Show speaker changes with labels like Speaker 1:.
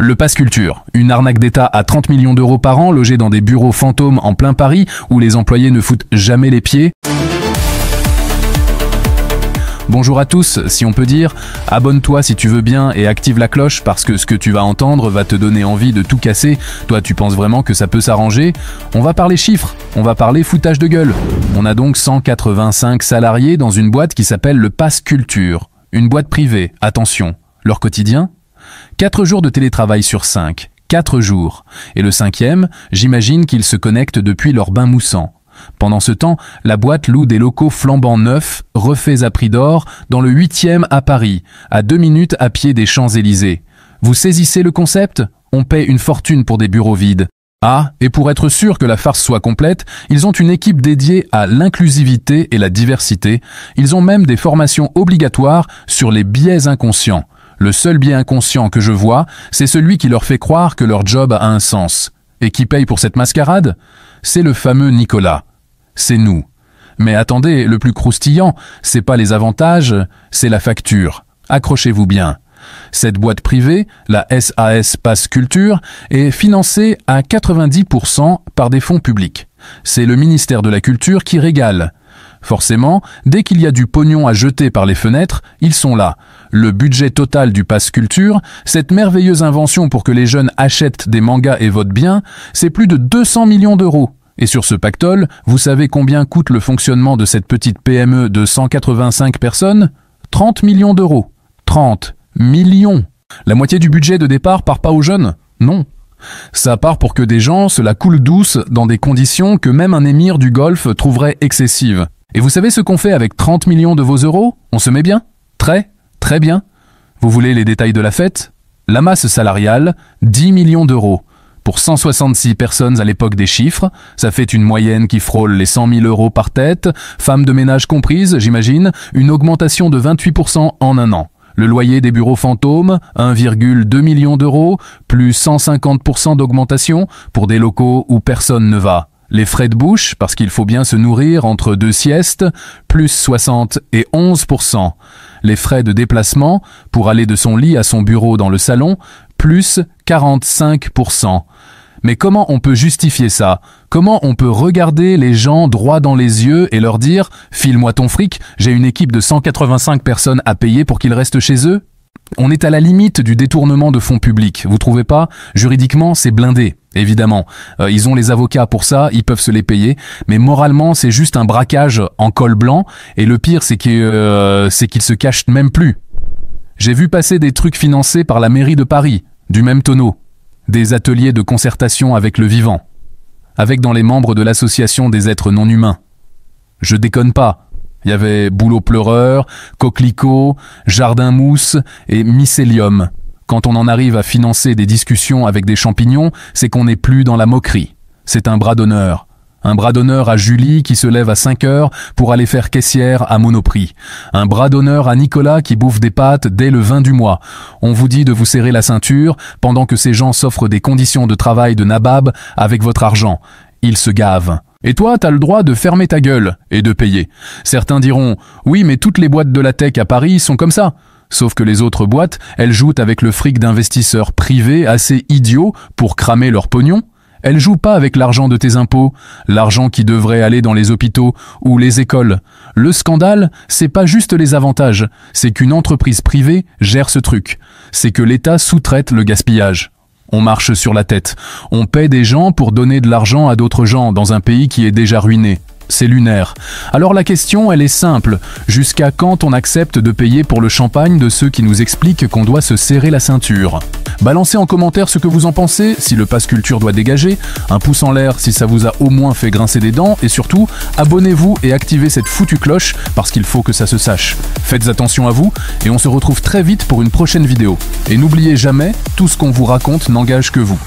Speaker 1: Le pass culture, une arnaque d'État à 30 millions d'euros par an, logée dans des bureaux fantômes en plein Paris, où les employés ne foutent jamais les pieds. Bonjour à tous, si on peut dire, abonne-toi si tu veux bien et active la cloche parce que ce que tu vas entendre va te donner envie de tout casser. Toi, tu penses vraiment que ça peut s'arranger? On va parler chiffres, on va parler foutage de gueule. On a donc 185 salariés dans une boîte qui s'appelle le Pass Culture. Une boîte privée, attention. Leur quotidien? 4 jours de télétravail sur 5. 4 jours. Et le 5e, j'imagine qu'ils se connectent depuis leur bain moussant. Pendant ce temps, la boîte loue des locaux flambant neufs, refaits à prix d'or, dans le 8e à Paris, à 2 minutes à pied des Champs-Élysées. Vous saisissez le concept? On paie une fortune pour des bureaux vides. Ah, et pour être sûr que la farce soit complète, ils ont une équipe dédiée à l'inclusivité et la diversité. Ils ont même des formations obligatoires sur les biais inconscients. Le seul biais inconscient que je vois, c'est celui qui leur fait croire que leur job a un sens. Et qui paye pour cette mascarade? C'est le fameux Nicolas. C'est nous. Mais attendez, le plus croustillant, c'est pas les avantages, c'est la facture. Accrochez-vous bien. Cette boîte privée, la SAS Pass Culture, est financée à 90% par des fonds publics. C'est le ministère de la Culture qui régale. Forcément, dès qu'il y a du pognon à jeter par les fenêtres, ils sont là. Le budget total du Pass Culture, cette merveilleuse invention pour que les jeunes achètent des mangas et votent bien, c'est plus de 200 millions d'euros. Et sur ce pactole, vous savez combien coûte le fonctionnement de cette petite PME de 185 personnes? 30 millions d'euros. 30 millions. La moitié du budget de départ part pas aux jeunes? Non. Ça part pour que des gens se la coulent douce dans des conditions que même un émir du Golfe trouverait excessives. Et vous savez ce qu'on fait avec 30 millions de vos euros? On se met bien? Très bien. Vous voulez les détails de la fête? La masse salariale, 10 millions d'euros. Pour 166 personnes à l'époque des chiffres, ça fait une moyenne qui frôle les 100 000 euros par tête, femmes de ménage comprises, j'imagine, une augmentation de 28% en un an. Le loyer des bureaux fantômes, 1,2 million d'euros, plus 150% d'augmentation pour des locaux où personne ne va. Les frais de bouche, parce qu'il faut bien se nourrir entre 2 siestes, plus 71%. Les frais de déplacement, pour aller de son lit à son bureau dans le salon, plus 45%. Mais comment on peut justifier ça? Comment on peut regarder les gens droit dans les yeux et leur dire « File-moi ton fric, j'ai une équipe de 185 personnes à payer pour qu'ils restent chez eux ?» On est à la limite du détournement de fonds publics, vous trouvez pas? Juridiquement, c'est blindé, évidemment. Ils ont les avocats pour ça, ils peuvent se les payer, mais moralement, c'est juste un braquage en col blanc, et le pire, c'est qu'ils se cachent même plus. J'ai vu passer des trucs financés par la mairie de Paris, du même tonneau. Des ateliers de concertation avec le vivant, avec dans les membres de l'association des êtres non humains. Je déconne pas. Il y avait boulot pleureur, coquelicot, jardin mousse et mycélium. Quand on en arrive à financer des discussions avec des champignons, c'est qu'on n'est plus dans la moquerie. C'est un bras d'honneur. Un bras d'honneur à Julie qui se lève à 5 heures pour aller faire caissière à Monoprix. Un bras d'honneur à Nicolas qui bouffe des pâtes dès le 20 du mois. On vous dit de vous serrer la ceinture pendant que ces gens s'offrent des conditions de travail de nabab avec votre argent. Ils se gavent. Et toi, t'as le droit de fermer ta gueule et de payer. Certains diront « Oui, mais toutes les boîtes de la tech à Paris sont comme ça ». Sauf que les autres boîtes, elles jouent avec le fric d'investisseurs privés assez idiots pour cramer leur pognon. Elles jouent pas avec l'argent de tes impôts, l'argent qui devrait aller dans les hôpitaux ou les écoles. Le scandale, c'est pas juste les avantages, c'est qu'une entreprise privée gère ce truc. C'est que l'État sous-traite le gaspillage. On marche sur la tête. On paie des gens pour donner de l'argent à d'autres gens dans un pays qui est déjà ruiné. C'est lunaire. Alors la question, elle est simple. Jusqu'à quand on accepte de payer pour le champagne de ceux qui nous expliquent qu'on doit se serrer la ceinture? Balancez en commentaire ce que vous en pensez, si le Pass Culture doit dégager, un pouce en l'air si ça vous a au moins fait grincer des dents, et surtout, abonnez-vous et activez cette foutue cloche, parce qu'il faut que ça se sache. Faites attention à vous, et on se retrouve très vite pour une prochaine vidéo. Et n'oubliez jamais, tout ce qu'on vous raconte n'engage que vous.